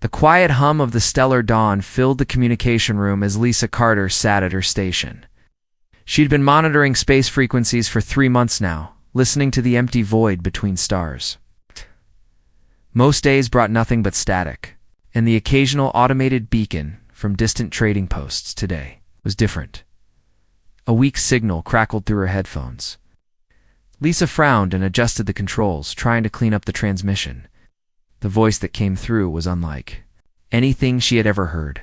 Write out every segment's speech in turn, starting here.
The quiet hum of the stellar dawn filled the communication room as Lisa Carter sat at her station. She'd been monitoring space frequencies for 3 months now, listening to the empty void between stars. Most days brought nothing but static, and the occasional automated beacon from distant trading posts today was different. A weak signal crackled through her headphones. Lisa frowned and adjusted the controls, trying to clean up the transmission. The voice that came through was unlike anything she had ever heard.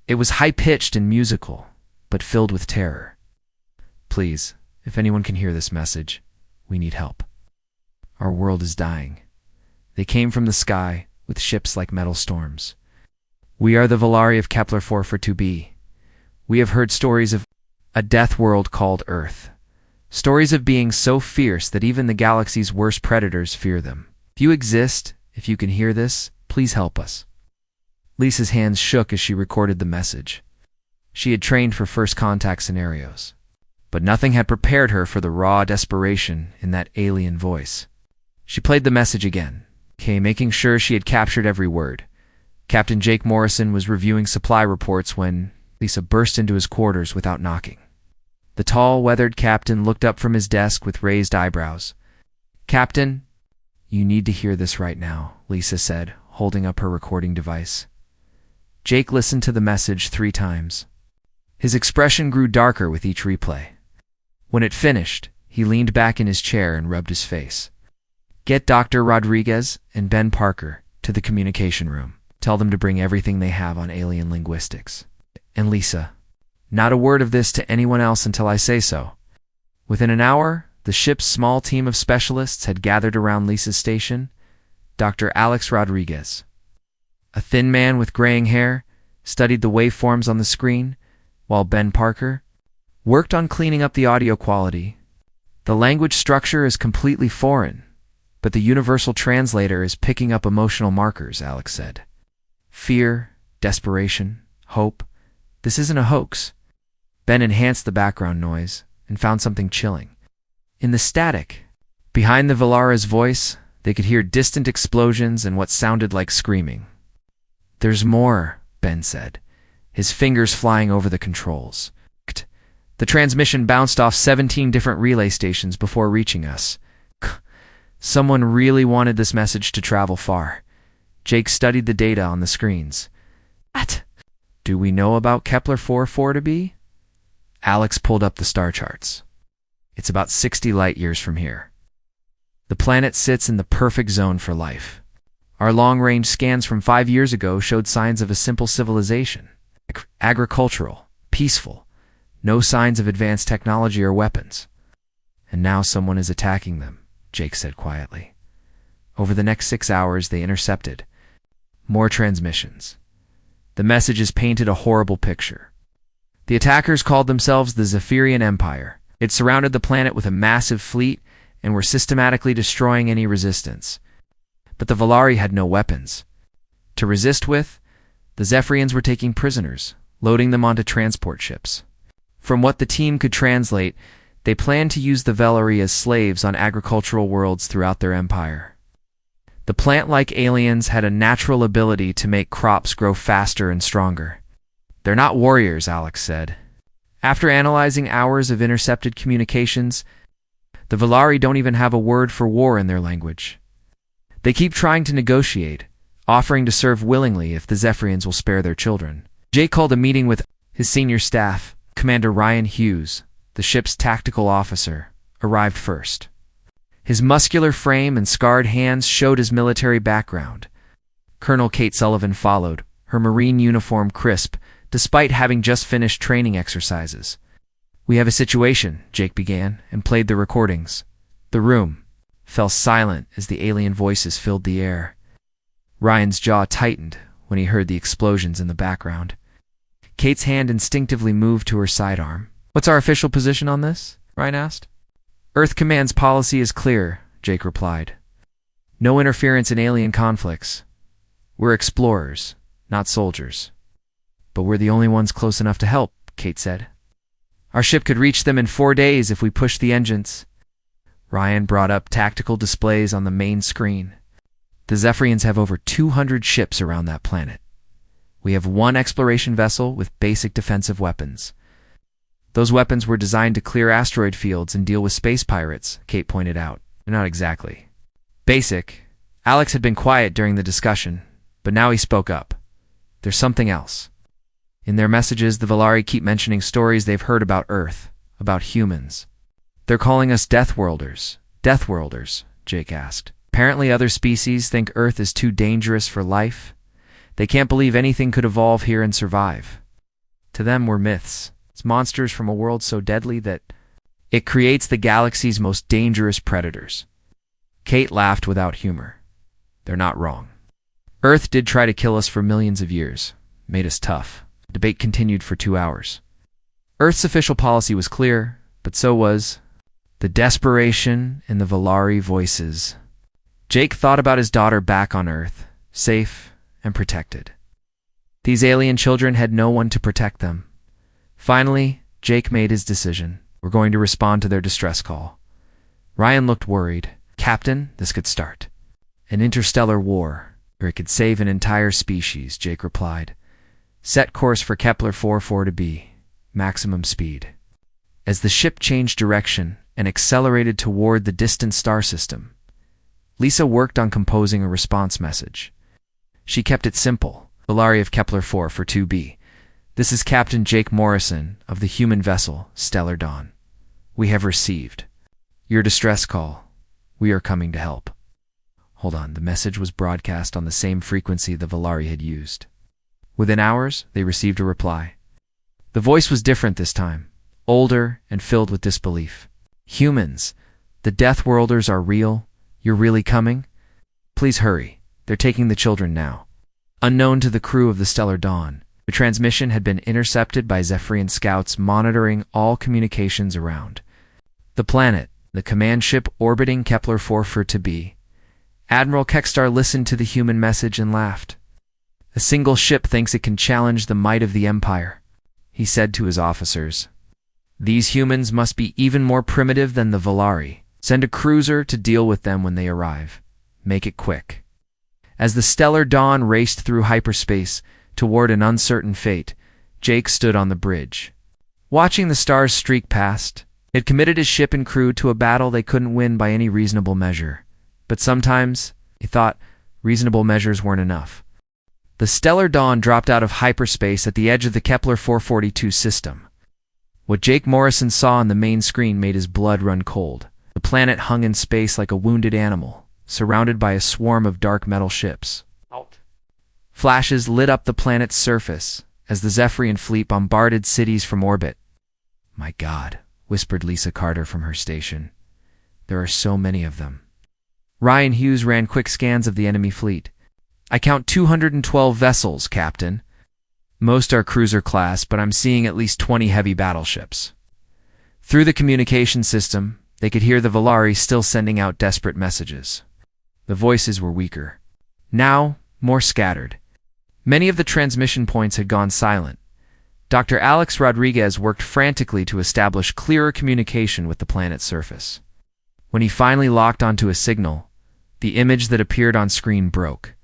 It was high-pitched and musical, but filled with terror. "Please, if anyone can hear this message, we need help. Our world is dying." They came from the sky, with ships like metal storms. "We are the Volari of Kepler 442b. We have heard stories of a death world called Earth. Stories of beings so fierce that even the galaxy's worst predators fear them. If you exist, if you can hear this, please help us." Lisa's hands shook as she recorded the message. She had trained for first contact scenarios, but nothing had prepared her for the raw desperation in that alien voice. She played the message again, making sure she had captured every word. Captain Jake Morrison was reviewing supply reports when Lisa burst into his quarters without knocking. The tall, weathered captain looked up from his desk with raised eyebrows. "Captain, you need to hear this right now," Lisa said, holding up her recording device. Jake listened to the message 3 times. His expression grew darker with each replay. When it finished, he leaned back in his chair and rubbed his face. "Get Dr. Rodriguez and Ben Parker to the communication room. Tell them to bring everything they have on alien linguistics. And Lisa, not a word of this to anyone else until I say so." Within an hour, the ship's small team of specialists had gathered around Lisa's station. Dr. Alex Rodriguez, a thin man with graying hair, studied the waveforms on the screen, while Ben Parker worked on cleaning up the audio quality. "The language structure is completely foreign, but the universal translator is picking up emotional markers," Alex said. "Fear, desperation, hope. This isn't a hoax." Ben enhanced the background noise and found something chilling. In the static, behind the Volara's voice, they could hear distant explosions and what sounded like screaming. "There's more," Ben said, his fingers flying over the controls. The transmission bounced off 17 different relay stations before reaching us. Someone really wanted this message to travel far. Jake studied the data on the screens. "What? Do we know about Kepler 442b? Alex pulled up the star charts. "It's about 60 light-years from here. The planet sits in the perfect zone for life. Our long-range scans from 5 years ago showed signs of a simple civilization. Agricultural, peaceful, no signs of advanced technology or weapons. And now someone is attacking them," Jake said quietly. Over the next 6 hours, they intercepted more transmissions. The messages painted a horrible picture. The attackers called themselves the Zephyrian Empire. It surrounded the planet with a massive fleet and were systematically destroying any resistance. But the Volari had no weapons to resist with. The Zephyrians were taking prisoners, loading them onto transport ships. From what the team could translate, they planned to use the Volari as slaves on agricultural worlds throughout their empire. The plant-like aliens had a natural ability to make crops grow faster and stronger. "They're not warriors," Alex said. After analyzing hours of intercepted communications, the Volari don't even have a word for war in their language. They keep trying to negotiate, offering to serve willingly if the Zephyrians will spare their children. Jake called a meeting with his senior staff. Commander Ryan Hughes, the ship's tactical officer, arrived first. His muscular frame and scarred hands showed his military background. Colonel Kate Sullivan followed, her Marine uniform crisp, despite having just finished training exercises. "We have a situation," Jake began, and played the recordings. The room fell silent as the alien voices filled the air. Ryan's jaw tightened when he heard the explosions in the background. Kate's hand instinctively moved to her sidearm. "What's our official position on this?" Ryan asked. "Earth Command's policy is clear," Jake replied. "No interference in alien conflicts. We're explorers, not soldiers." "But we're the only ones close enough to help," Kate said. "Our ship could reach them in 4 days if we pushed the engines." Ryan brought up tactical displays on the main screen. The Zephyrians have over 200 ships around that planet. We have one exploration vessel with basic defensive weapons. Those weapons were designed to clear asteroid fields and deal with space pirates, Kate pointed out. Not exactly. Basic. Alex had been quiet during the discussion, but now he spoke up. There's something else. In their messages, the Valari keep mentioning stories they've heard about Earth, about humans. They're calling us Deathworlders. Deathworlders, Jake asked. Apparently other species think Earth is too dangerous for life. They can't believe anything could evolve here and survive. To them, we're myths. It's monsters from a world so deadly that it creates the galaxy's most dangerous predators. Kate laughed without humor. They're not wrong. Earth did try to kill us for millions of years, made us tough. The debate continued for 2 hours. Earth's official policy was clear, but so was the desperation in the Valari voices. Jake thought about his daughter back on Earth, safe and protected. These alien children had no one to protect them. Finally, Jake made his decision. We're going to respond to their distress call. Ryan looked worried. Captain, this could start an interstellar war, or it could save an entire species, Jake replied. Set course for Kepler 44 to B, maximum speed. As the ship changed direction and accelerated toward the distant star system, Lisa worked on composing a response message. She kept it simple. Valari of Kepler 4 for 2B. This is Captain Jake Morrison of the human vessel Stellar Dawn. We have received your distress call. We are coming to help. Hold on, the message was broadcast on the same frequency the Valari had used. Within hours, they received a reply. The voice was different this time, older and filled with disbelief. Humans, the Deathworlders are real? You're really coming? Please hurry. They're taking the children now. Unknown to the crew of the Stellar Dawn, the transmission had been intercepted by Zephyrian scouts monitoring all communications around the planet, the command ship orbiting Kepler 4 for to be. Admiral Kekstar listened to the human message and laughed. A single ship thinks it can challenge the might of the Empire, he said to his officers. These humans must be even more primitive than the Valari. Send a cruiser to deal with them when they arrive. Make it quick. As the Stellar Dawn raced through hyperspace toward an uncertain fate, Jake stood on the bridge. Watching the stars streak past, he had committed his ship and crew to a battle they couldn't win by any reasonable measure. But sometimes, he thought, reasonable measures weren't enough. The Stellar Dawn dropped out of hyperspace at the edge of the Kepler 442 system. What Jake Morrison saw on the main screen made his blood run cold. The planet hung in space like a wounded animal, surrounded by a swarm of dark metal ships. Flashes lit up the planet's surface as the Zephyrian fleet bombarded cities from orbit. My God, whispered Lisa Carter from her station. There are so many of them. Ryan Hughes ran quick scans of the enemy fleet. I count 212 vessels, Captain. Most are cruiser class, but I'm seeing at least 20 heavy battleships. Through the communication system, they could hear the Valari still sending out desperate messages. The voices were weaker. Now, more scattered. Many of the transmission points had gone silent. Dr. Alex Rodriguez worked frantically to establish clearer communication with the planet's surface. When he finally locked onto a signal, the image that appeared on screen broke.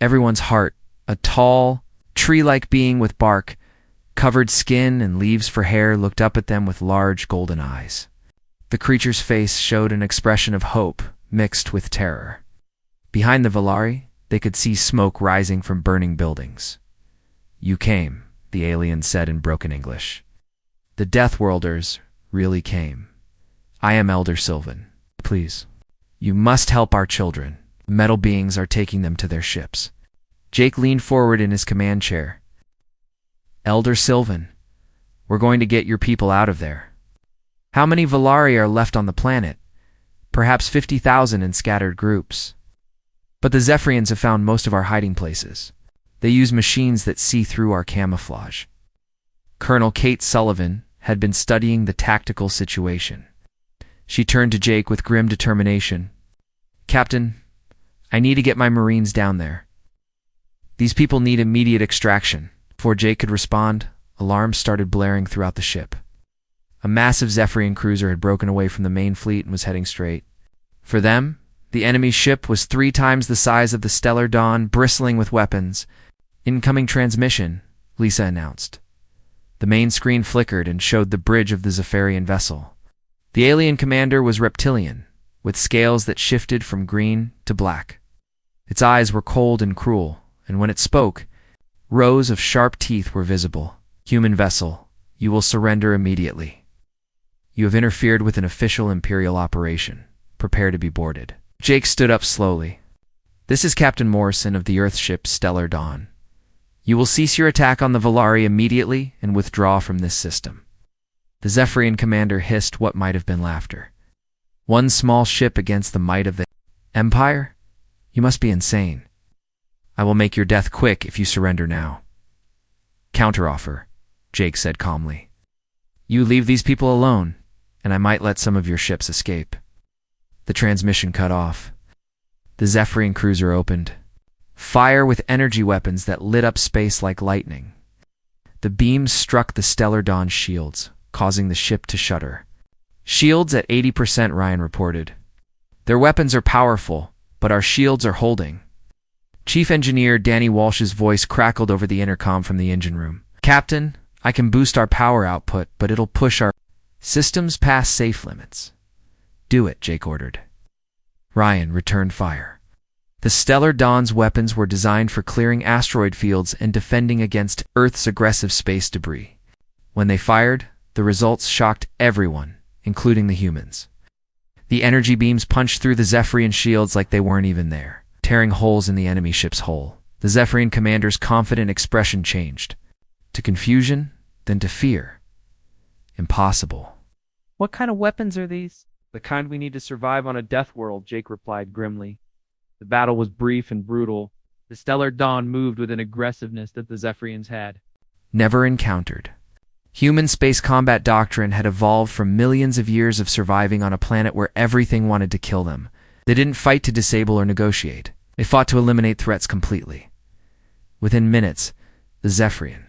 Everyone's heart, a tall, tree-like being with bark, covered skin and leaves for hair, looked up at them with large golden eyes. The creature's face showed an expression of hope mixed with terror. Behind the Valari, they could see smoke rising from burning buildings. You came, the alien said in broken English. The Deathworlders really came. I am Elder Sylvan. Please. You must help our children. The metal beings are taking them to their ships. Jake leaned forward in his command chair. Elder Sylvan, we're going to get your people out of there. How many Valari are left on the planet? Perhaps 50,000 in scattered groups. But the Zephyrians have found most of our hiding places. They use machines that see through our camouflage. Colonel Kate Sullivan had been studying the tactical situation. She turned to Jake with grim determination. Captain, I need to get my Marines down there. These people need immediate extraction. Before Jake could respond, alarms started blaring throughout the ship. A massive Zephyrian cruiser had broken away from the main fleet and was heading straight. For them, The enemy ship was 3 times the size of the Stellar Dawn, bristling with weapons. "Incoming transmission," Lisa announced. The main screen flickered and showed the bridge of the Zephyrian vessel. The alien commander was reptilian, with scales that shifted from green to black. Its eyes were cold and cruel, and when it spoke, rows of sharp teeth were visible. "Human vessel, you will surrender immediately. You have interfered with an official Imperial operation. Prepare to be boarded." Jake stood up slowly. "This is Captain Morrison of the Earthship Stellar Dawn. You will cease your attack on the Volari immediately and withdraw from this system." The Zephyrian commander hissed what might have been laughter. "One small ship against the might of the Empire? You must be insane. I will make your death quick if you surrender now." "Counteroffer," Jake said calmly. "You leave these people alone, and I might let some of your ships escape." The transmission cut off. The Zephyrian cruiser opened. Fire with energy weapons that lit up space like lightning. The beams struck the Stellar Dawn's shields, causing the ship to shudder. "Shields at 80%, Ryan reported. "Their weapons are powerful, but our shields are holding." Chief Engineer Danny Walsh's voice crackled over the intercom from the engine room. "Captain, I can boost our power output, but it'll push our systems past safe limits." "Do it," Jake ordered. Ryan returned fire. The Stellar Dawn's weapons were designed for clearing asteroid fields and defending against Earth's aggressive space debris. When they fired, the results shocked everyone, including the humans. The energy beams punched through the Zephyrian shields like they weren't even there, tearing holes in the enemy ship's hull. The Zephyrian commander's confident expression changed. To confusion, then to fear. "Impossible." "What kind of weapons are these?" "The kind we need to survive on a death world," Jake replied grimly. The battle was brief and brutal. The Stellar Dawn moved with an aggressiveness that the Zephyrians had never encountered. Human space combat doctrine had evolved from millions of years of surviving on a planet where everything wanted to kill them. They didn't fight to disable or negotiate. They fought to eliminate threats completely. Within minutes, the Zephyrian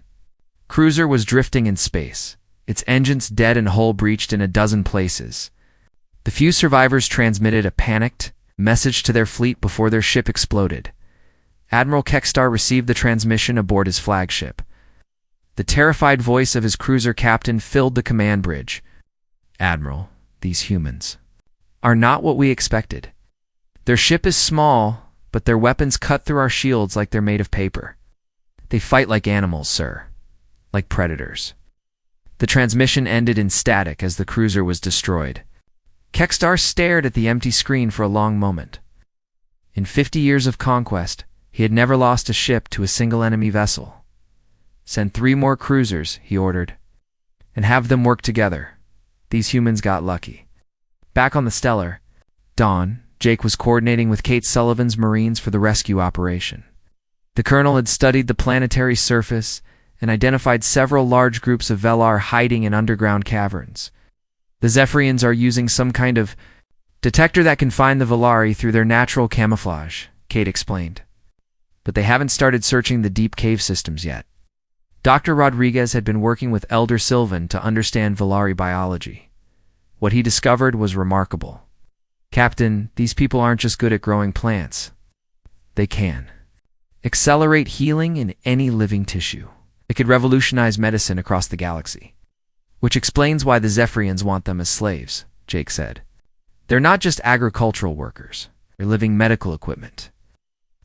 cruiser was drifting in space, its engines dead and hull breached in a dozen places. The few survivors transmitted a panicked message to their fleet before their ship exploded. Admiral Kekstar received the transmission aboard his flagship. The terrified voice of his cruiser captain filled the command bridge. "Admiral, these humans are not what we expected. Their ship is small, but their weapons cut through our shields like they're made of paper. They fight like animals, sir, like predators." The transmission ended in static as the cruiser was destroyed. Kekstar stared at the empty screen for a long moment. In 50 years of conquest, he had never lost a ship to a single enemy vessel. "Send 3 more cruisers," he ordered, "and have them work together." These humans got lucky. Back on the Stellar Dawn, Jake was coordinating with Kate Sullivan's Marines for the rescue operation. The colonel had studied the planetary surface and identified several large groups of Velar hiding in underground caverns. "The Zephyrians are using some kind of detector that can find the Volari through their natural camouflage," Kate explained. "But they haven't started searching the deep cave systems yet." Dr. Rodriguez had been working with Elder Sylvan to understand Volari biology. What he discovered was remarkable. "Captain, these people aren't just good at growing plants. They can accelerate healing in any living tissue. They could revolutionize medicine across the galaxy." "Which explains why the Zephyrians want them as slaves," Jake said. "They're not just agricultural workers. They're living medical equipment."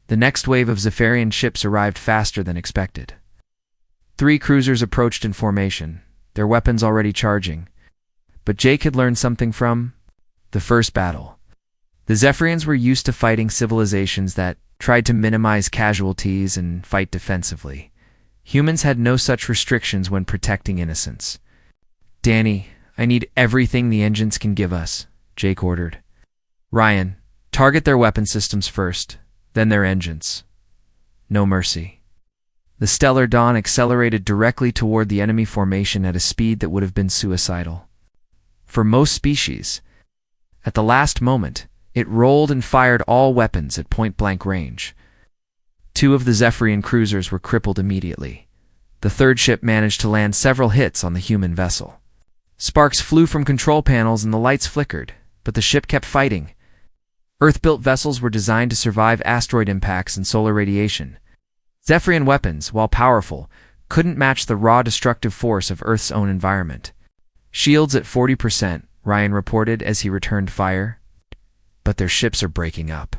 The next wave of Zephyrian ships arrived faster than expected. 3 cruisers approached in formation, their weapons already charging. But Jake had learned something from the first battle. The Zephyrians were used to fighting civilizations that tried to minimize casualties and fight defensively. Humans had no such restrictions when protecting innocents. "Danny, I need everything the engines can give us," Jake ordered. "Ryan, target their weapon systems first, then their engines. No mercy." The Stellar Dawn accelerated directly toward the enemy formation at a speed that would have been suicidal for most species. At the last moment, it rolled and fired all weapons at point-blank range. 2 of the Zephyrian cruisers were crippled immediately. The 3rd ship managed to land several hits on the human vessel. Sparks flew from control panels and the lights flickered, but the ship kept fighting. Earth-built vessels were designed to survive asteroid impacts and solar radiation. Zephyrian weapons, while powerful, couldn't match the raw destructive force of Earth's own environment. Shields at 40%, Ryan reported as he returned fire. But their ships are breaking up.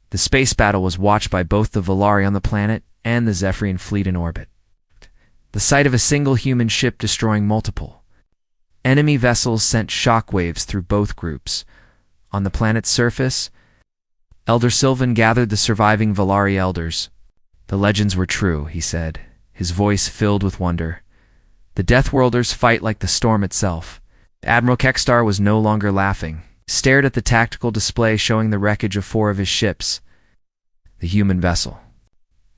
The space battle was watched by both the Volari on the planet and the Zephyrian fleet in orbit. The sight of a single human ship destroying multiple enemy vessels sent shockwaves through both groups. On the planet's surface, Elder Sylvan gathered the surviving Volari elders. The legends were true, he said, his voice filled with wonder. The Deathworlders fight like the storm itself. Admiral Kextar was no longer laughing. Stared at the tactical display showing the wreckage of 4 of his ships. The human vessel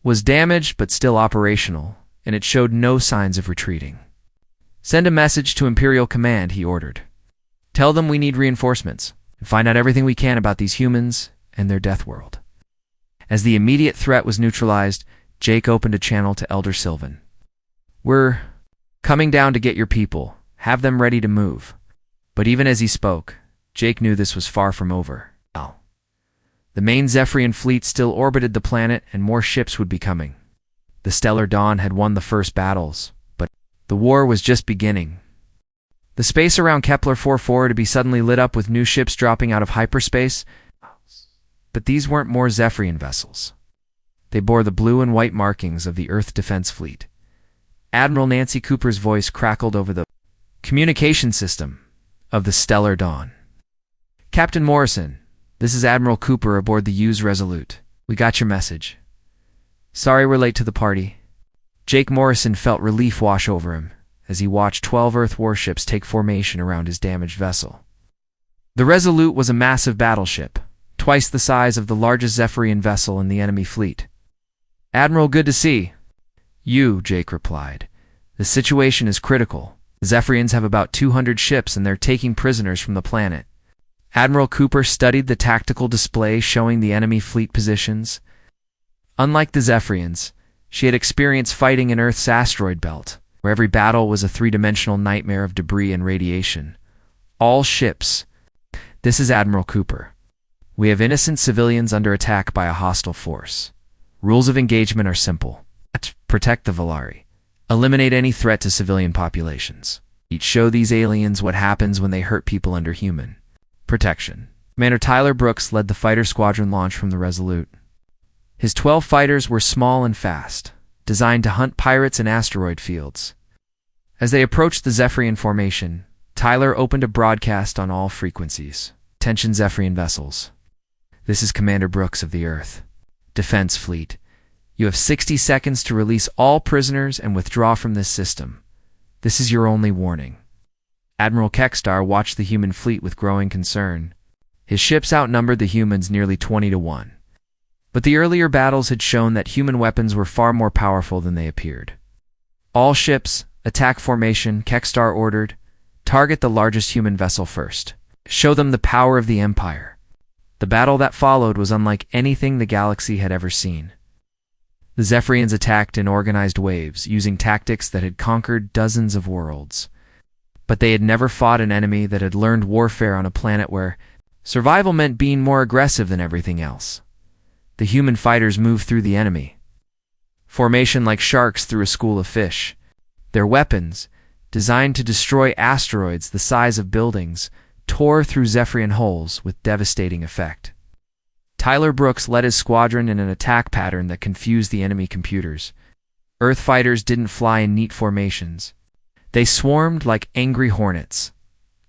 was damaged but still operational, and it showed no signs of retreating. Send a message to Imperial Command, he ordered. Tell them we need reinforcements, and find out everything we can about these humans and their death world. As the immediate threat was neutralized, Jake opened a channel to Elder Sylvan. We're coming down to get your people. Have them ready to move. But even as he spoke, Jake knew this was far from over. The main Zephyrian fleet still orbited the planet, and more ships would be coming. The Stellar Dawn had won the first battles, but the war was just beginning. The space around Kepler 44 to be suddenly lit up with new ships dropping out of hyperspace. But these weren't more Zephyrian vessels. They bore the blue and white markings of the Earth Defense Fleet. Admiral Nancy Cooper's voice crackled over the communication system of the Stellar Dawn. Captain Morrison, this is Admiral Cooper aboard the Hughes Resolute. We got your message. Sorry we're late to the party. Jake Morrison felt relief wash over him as he watched 12 Earth warships take formation around his damaged vessel. The Resolute was a massive battleship, twice the size of the largest Zephyrian vessel in the enemy fleet. Admiral, good to see you, Jake replied. The situation is critical. The Zephyrians have about 200 ships and they're taking prisoners from the planet. Admiral Cooper studied the tactical display showing the enemy fleet positions. Unlike the Zephyrians, she had experienced fighting in Earth's asteroid belt, where every battle was a three-dimensional nightmare of debris and radiation. All ships. This is Admiral Cooper. We have innocent civilians under attack by a hostile force. Rules of engagement are simple. Protect the Volari. Eliminate any threat to civilian populations. Each show these aliens what happens when they hurt people under human protection. Commander Tyler Brooks led the fighter squadron launch from the Resolute. His 12 fighters were small and fast, designed to hunt pirates in asteroid fields. As they approached the Zephyrian formation, Tyler opened a broadcast on all frequencies. Attention Zephyrian vessels. This is Commander Brooks of the Earth Defense Fleet. You have 60 seconds to release all prisoners and withdraw from this system. This is your only warning. Admiral Kextar watched the human fleet with growing concern. His ships outnumbered the humans nearly 20-1. But the earlier battles had shown that human weapons were far more powerful than they appeared. All ships, attack formation, Kextar ordered. Target the largest human vessel first. Show them the power of the Empire. The battle that followed was unlike anything the galaxy had ever seen. The Zephyrians attacked in organized waves, using tactics that had conquered dozens of worlds. But they had never fought an enemy that had learned warfare on a planet where survival meant being more aggressive than everything else. The human fighters moved through the enemy formation like sharks through a school of fish. Their weapons, designed to destroy asteroids the size of buildings, tore through Zephyrian hulls with devastating effect. Tyler Brooks led his squadron in an attack pattern that confused the enemy computers. Earth fighters didn't fly in neat formations. They swarmed like angry hornets.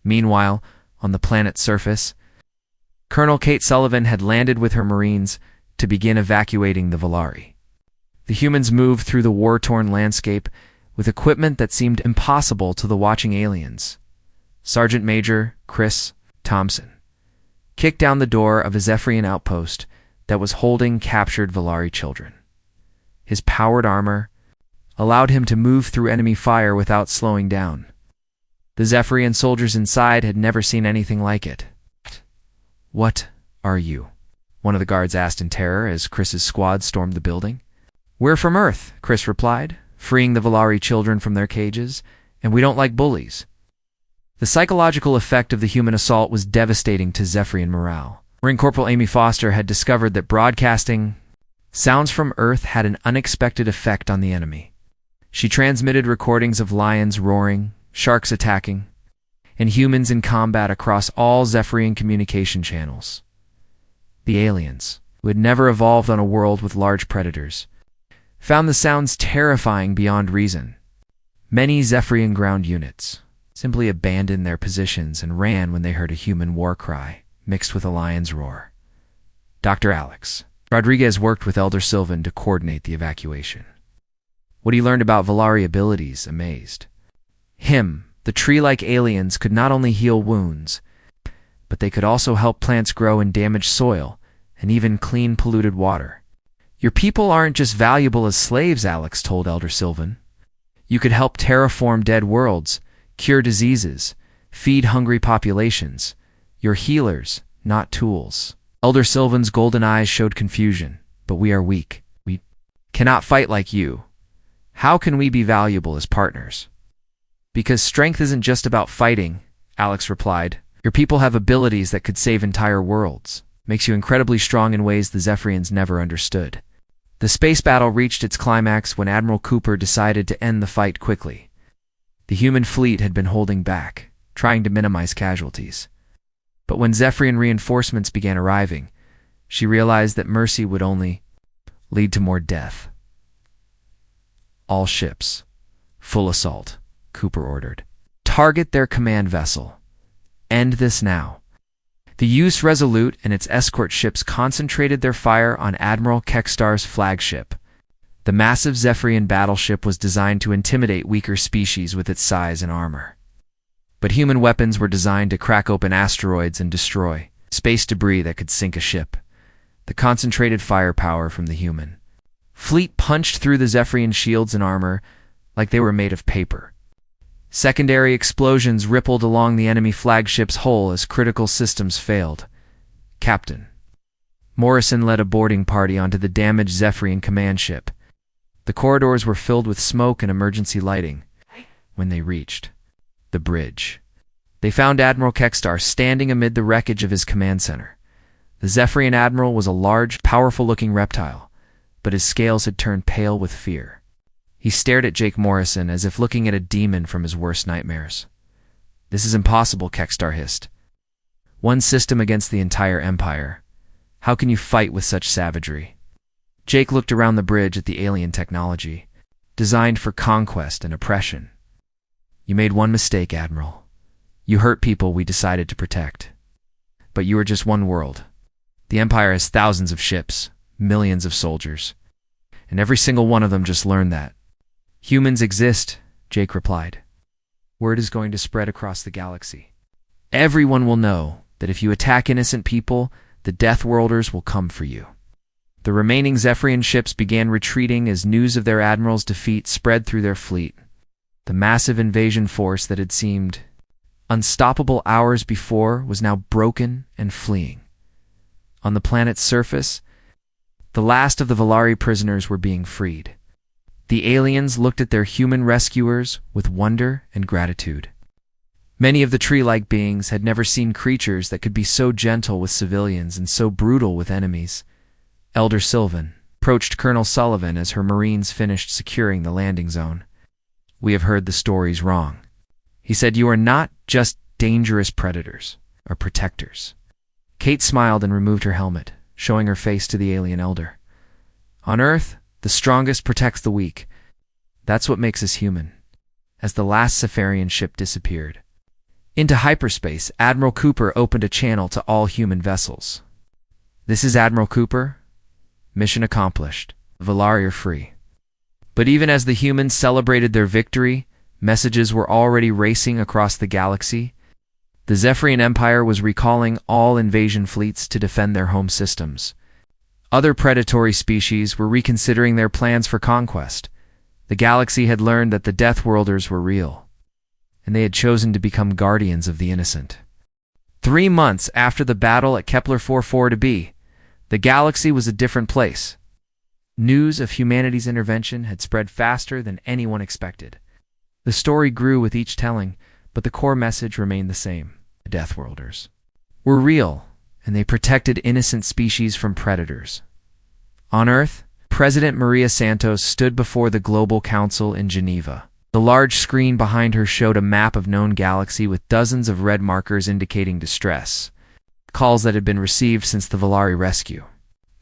Meanwhile, on the planet's surface, Colonel Kate Sullivan had landed with her Marines to begin evacuating the Volari. The humans moved through the war-torn landscape with equipment that seemed impossible to the watching aliens. Sergeant Major Chris Thompson kicked down the door of a Zephyrian outpost that was holding captured Volari children. His powered armor allowed him to move through enemy fire without slowing down. The Zephyrian soldiers inside had never seen anything like it. What are you? One of the guards asked in terror as Chris's squad stormed the building. We're from Earth, Chris replied, freeing the Volari children from their cages, and we don't like bullies. The psychological effect of the human assault was devastating to Zephyrian morale. Marine Corporal Amy Foster had discovered that broadcasting sounds from Earth had an unexpected effect on the enemy. She transmitted recordings of lions roaring, sharks attacking, and humans in combat across all Zephyrian communication channels. The aliens, who had never evolved on a world with large predators, found the sounds terrifying beyond reason. Many Zephyrian ground units simply abandoned their positions and ran when they heard a human war cry mixed with a lion's roar. Dr. Alex Rodriguez worked with Elder Sylvan to coordinate the evacuation. What he learned about Valari abilities amazed him. The tree-like aliens could not only heal wounds, but they could also help plants grow in damaged soil and even clean polluted water. Your people aren't just valuable as slaves, Alex told Elder Sylvan. You could help terraform dead worlds, cure diseases, feed hungry populations. You're healers, not tools. Elder Sylvan's golden eyes showed confusion. But we are weak. We cannot fight like you. How can we be valuable as partners? Because strength isn't just about fighting, Alex replied. Your people have abilities that could save entire worlds. Makes you incredibly strong in ways the Zephyrians never understood. The space battle reached its climax when Admiral Cooper decided to end the fight quickly. The human fleet had been holding back, trying to minimize casualties. But when Zephyrian reinforcements began arriving, she realized that mercy would only lead to more death. All ships, full assault, Cooper ordered. Target their command vessel. End this now. The Use Resolute and its escort ships concentrated their fire on Admiral Kekstar's flagship. The massive Zephyrian battleship was designed to intimidate weaker species with its size and armor. But human weapons were designed to crack open asteroids and destroy space debris that could sink a ship. The concentrated firepower from the human fleet punched through the Zephyrian shields and armor like they were made of paper. Secondary explosions rippled along the enemy flagship's hull as critical systems failed. Captain Morrison led a boarding party onto the damaged Zephyrian command ship. The corridors were filled with smoke and emergency lighting. When they reached the bridge, they found Admiral Kekstar standing amid the wreckage of his command center. The Zephyrian admiral was a large, powerful-looking reptile, but his scales had turned pale with fear. He stared at Jake Morrison as if looking at a demon from his worst nightmares. "This is impossible," Kekstar hissed. "One system against the entire Empire. How can you fight with such savagery?" Jake looked around the bridge at the alien technology, designed for conquest and oppression. "You made one mistake, Admiral. You hurt people we decided to protect. But you are just one world. The Empire has thousands of ships, millions of soldiers, and every single one of them just learned that. Humans exist," Jake replied. "Word is going to spread across the galaxy. Everyone will know that if you attack innocent people, the Deathworlders will come for you." The remaining Zephyrian ships began retreating as news of their admiral's defeat spread through their fleet. The massive invasion force that had seemed unstoppable hours before was now broken and fleeing. On the planet's surface, the last of the Valari prisoners were being freed. The aliens looked at their human rescuers with wonder and gratitude. Many of the tree-like beings had never seen creatures that could be so gentle with civilians and so brutal with enemies. Elder Sylvan approached Colonel Sullivan as her Marines finished securing the landing zone. "We have heard the stories wrong," he said. "You are not just dangerous predators, or protectors." Kate smiled and removed her helmet, showing her face to the alien elder. "On Earth, the strongest protects the weak. That's what makes us human." As the last Zephyrian ship disappeared into hyperspace, Admiral Cooper opened a channel to all human vessels. "This is Admiral Cooper. Mission accomplished. Valari are free." But even as the humans celebrated their victory, messages were already racing across the galaxy. The Zephyrian Empire was recalling all invasion fleets to defend their home systems. Other predatory species were reconsidering their plans for conquest. The galaxy had learned that the Deathworlders were real, and they had chosen to become guardians of the innocent. 3 months after the battle at Kepler 44b, the galaxy was a different place. News of humanity's intervention had spread faster than anyone expected. The story grew with each telling, but the core message remained the same. The Deathworlders were real, and they protected innocent species from predators. On Earth, President Maria Santos stood before the Global Council in Geneva. The large screen behind her showed a map of known galaxy with dozens of red markers indicating distress, calls that had been received since the Valari rescue.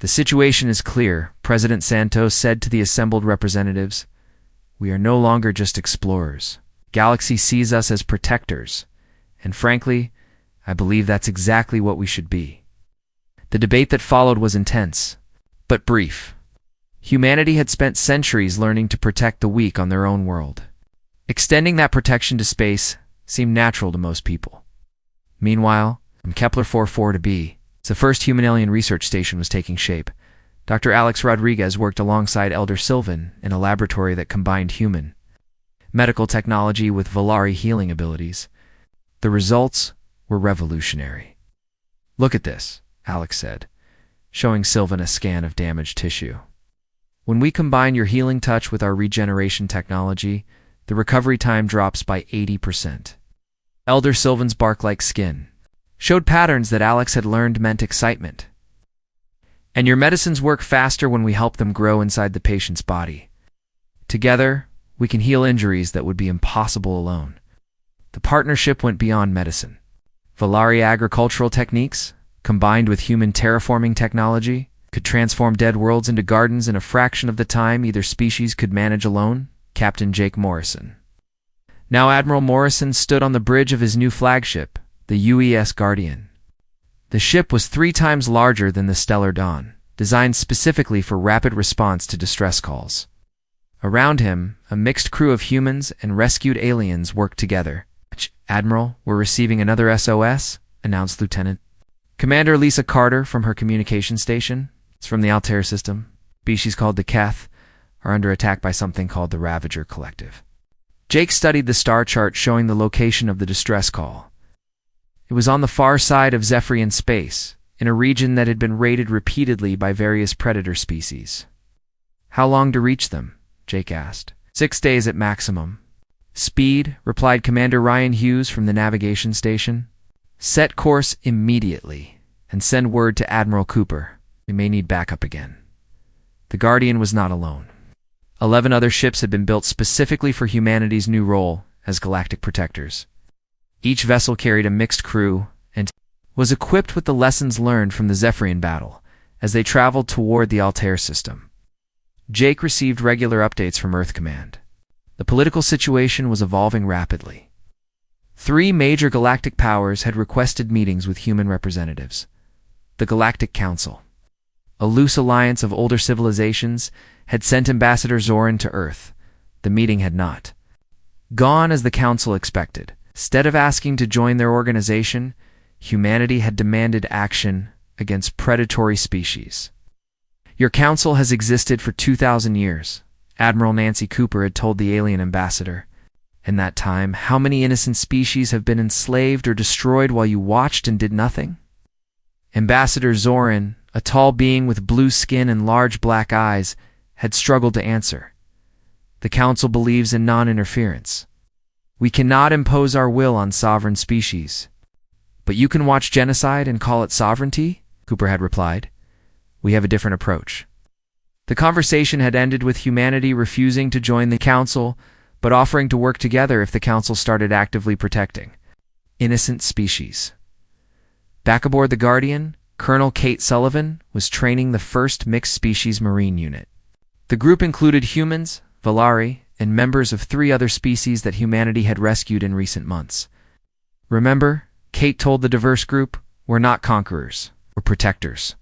"The situation is clear," President Santos said to the assembled representatives. "We are no longer just explorers. Galaxy sees us as protectors, and frankly, I believe that's exactly what we should be." The debate that followed was intense, but brief. Humanity had spent centuries learning to protect the weak on their own world. Extending that protection to space seemed natural to most people. Meanwhile, from Kepler 442b, the first human-alien research station was taking shape. Dr. Alex Rodriguez worked alongside Elder Sylvan in a laboratory that combined human medical technology with Valari healing abilities. The results were revolutionary. "Look at this," Alex said, showing Sylvan a scan of damaged tissue. "When we combine your healing touch with our regeneration technology, the recovery time drops by 80%. Elder Sylvan's bark-like skin showed patterns that Alex had learned meant excitement. "And your medicines work faster when we help them grow inside the patient's body. Together, we can heal injuries that would be impossible alone." The partnership went beyond medicine. Valari agricultural techniques, combined with human terraforming technology, could transform dead worlds into gardens in a fraction of the time either species could manage alone. Captain Jake Morrison. Now Admiral Morrison stood on the bridge of his new flagship, the UES Guardian. The ship was 3 times larger than the Stellar Dawn, designed specifically for rapid response to distress calls. Around him, a mixed crew of humans and rescued aliens worked together. "Admiral, we're receiving another SOS," announced Lieutenant Commander Lisa Carter from her communication station. "It's from the Altair system. Species called the Keth are under attack by something called the Ravager Collective." Jake studied the star chart showing the location of the distress call. It was on the far side of Zephyrian space, in a region that had been raided repeatedly by various predator species. "How long to reach them?" Jake asked. 6 days at maximum." "Speed," replied Commander Ryan Hughes from the navigation station. "Set course immediately, and send word to Admiral Cooper. We may need backup again." The Guardian was not alone. 11 other ships had been built specifically for humanity's new role as galactic protectors. Each vessel carried a mixed crew and was equipped with the lessons learned from the Zephyrian battle as they traveled toward the Altair system. Jake received regular updates from Earth Command. The political situation was evolving rapidly. 3 major galactic powers had requested meetings with human representatives. The Galactic Council, a loose alliance of older civilizations, had sent Ambassador Zoran to Earth. The meeting had not gone as the Council expected. Instead of asking to join their organization, humanity had demanded action against predatory species. "Your council has existed for 2,000 years, Admiral Nancy Cooper had told the alien ambassador. "In that time, how many innocent species have been enslaved or destroyed while you watched and did nothing?" Ambassador Zoran, a tall being with blue skin and large black eyes, had struggled to answer. "The Council believes in non-interference. We cannot impose our will on sovereign species." "But you can watch genocide and call it sovereignty?" Cooper had replied. "We have a different approach." The conversation had ended with humanity refusing to join the Council, but offering to work together if the Council started actively protecting innocent species. Back aboard the Guardian, Colonel Kate Sullivan was training the first mixed-species Marine unit. The group included humans, Valari, and members of 3 other species that humanity had rescued in recent months. "Remember," Kate told the diverse group, "we're not conquerors, we're protectors.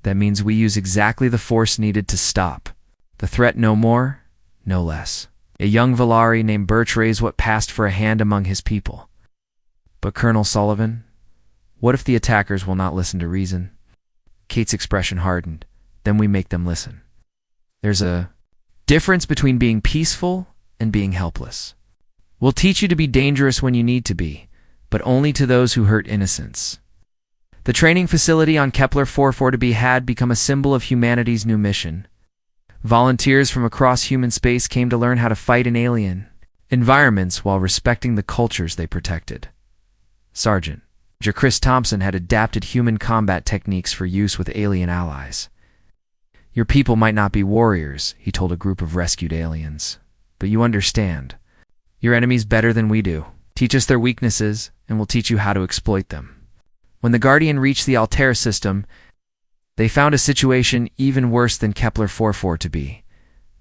That means we use exactly the force needed to stop the threat, no more, no less." A young Valari named Birch raised what passed for a hand among his people. "But Colonel Sullivan, what if the attackers will not listen to reason?" Kate's expression hardened. "Then we make them listen. There's a difference between being peaceful and being helpless. We'll teach you to be dangerous when you need to be, but only to those who hurt innocents." The training facility on Kepler 442b had become a symbol of humanity's new mission. Volunteers from across human space came to learn how to fight an alien environments while respecting the cultures they protected. Sergeant Major Chris Thompson had adapted human combat techniques for use with alien allies. Your people might not be warriors, he told a group of rescued aliens, but you understand. Your enemies better than we do. Teach us their weaknesses, and we'll teach you how to exploit them. When the Guardian reached the Altair system, they found a situation even worse than Kepler-44 to be.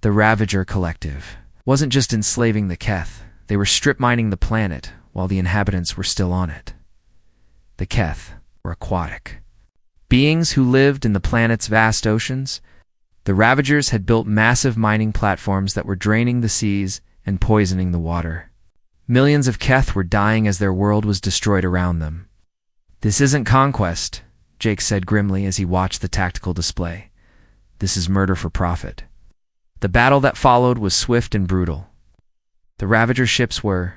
The Ravager Collective wasn't just enslaving the Keth, they were strip-mining the planet while the inhabitants were still on it. The Keth were aquatic beings who lived in the planet's vast oceans. The Ravagers had built massive mining platforms that were draining the seas and poisoning the water. Millions of Keth were dying as their world was destroyed around them. This isn't conquest, Jake said grimly as he watched the tactical display. This is murder for profit. The battle that followed was swift and brutal. The Ravager ships were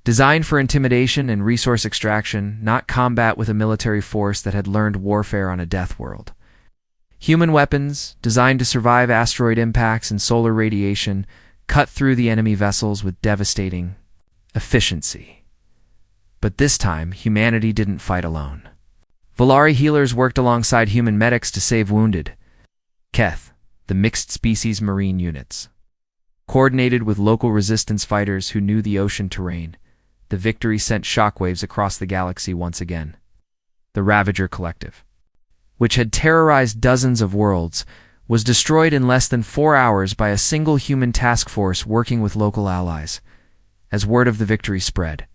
designed for intimidation and resource extraction, not combat with a military force that had learned warfare on a death world. Human weapons, designed to survive asteroid impacts and solar radiation, cut through the enemy vessels with devastating efficiency. But this time, humanity didn't fight alone. Volari healers worked alongside human medics to save wounded Keth, the mixed-species marine units. Coordinated with local resistance fighters who knew the ocean terrain, the victory sent shockwaves across the galaxy once again. The Ravager Collective, which had terrorized dozens of worlds, was destroyed in less than 4 hours by a single human task force working with local allies. As word of the victory spread,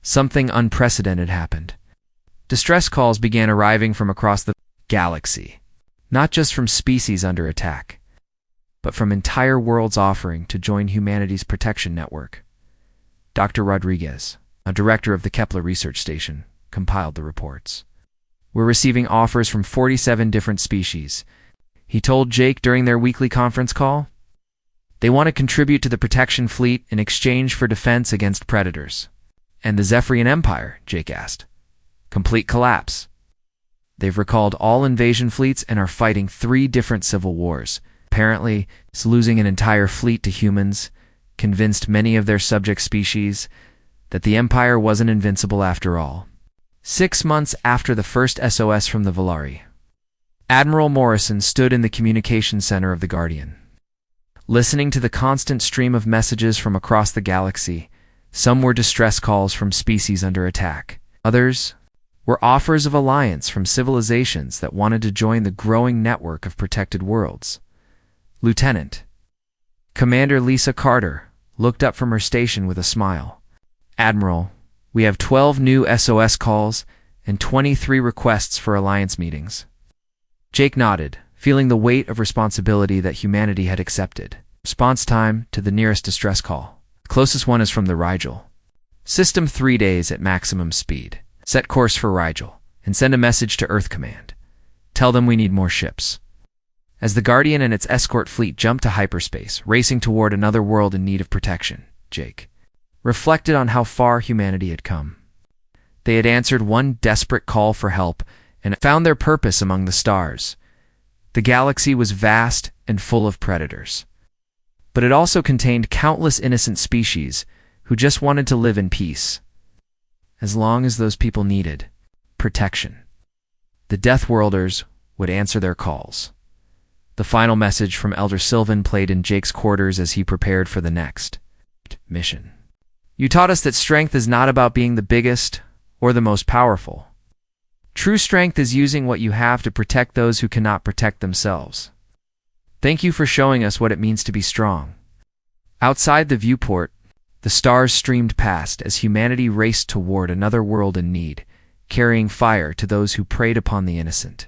something unprecedented happened. Distress calls began arriving from across the galaxy, not just from species under attack, but from entire worlds offering to join humanity's protection network. Dr. Rodriguez, a director of the Kepler Research Station, compiled the reports. We're receiving offers from 47 different species, he told Jake during their weekly conference call. They want to contribute to the protection fleet in exchange for defense against predators. And the Zephyrian Empire, Jake asked. Complete collapse. They've recalled all invasion fleets and are fighting 3 different civil wars. Apparently, it's losing an entire fleet to humans, convinced many of their subject species that the Empire wasn't invincible after all. 6 months after the first SOS from the Volari, Admiral Morrison stood in the communication center of the Guardian. Listening to the constant stream of messages from across the galaxy, some were distress calls from species under attack. Others were offers of alliance from civilizations that wanted to join the growing network of protected worlds. Lieutenant Commander Lisa Carter looked up from her station with a smile. Admiral, we have 12 new SOS calls and 23 requests for alliance meetings. Jake nodded, feeling the weight of responsibility that humanity had accepted. Response time to the nearest distress call. The closest one is from the Rigel. System 3 days at maximum speed. Set course for Rigel, and send a message to Earth Command. Tell them we need more ships. As the Guardian and its escort fleet jumped to hyperspace, racing toward another world in need of protection, Jake reflected on how far humanity had come. They had answered one desperate call for help and found their purpose among the stars. The galaxy was vast and full of predators, but it also contained countless innocent species who just wanted to live in peace, as long as those people needed protection. The Deathworlders would answer their calls. The final message from Elder Sylvan played in Jake's quarters as he prepared for the next mission. You taught us that strength is not about being the biggest or the most powerful. True strength is using what you have to protect those who cannot protect themselves. Thank you for showing us what it means to be strong. Outside the viewport, the stars streamed past as humanity raced toward another world in need, carrying fire to those who preyed upon the innocent.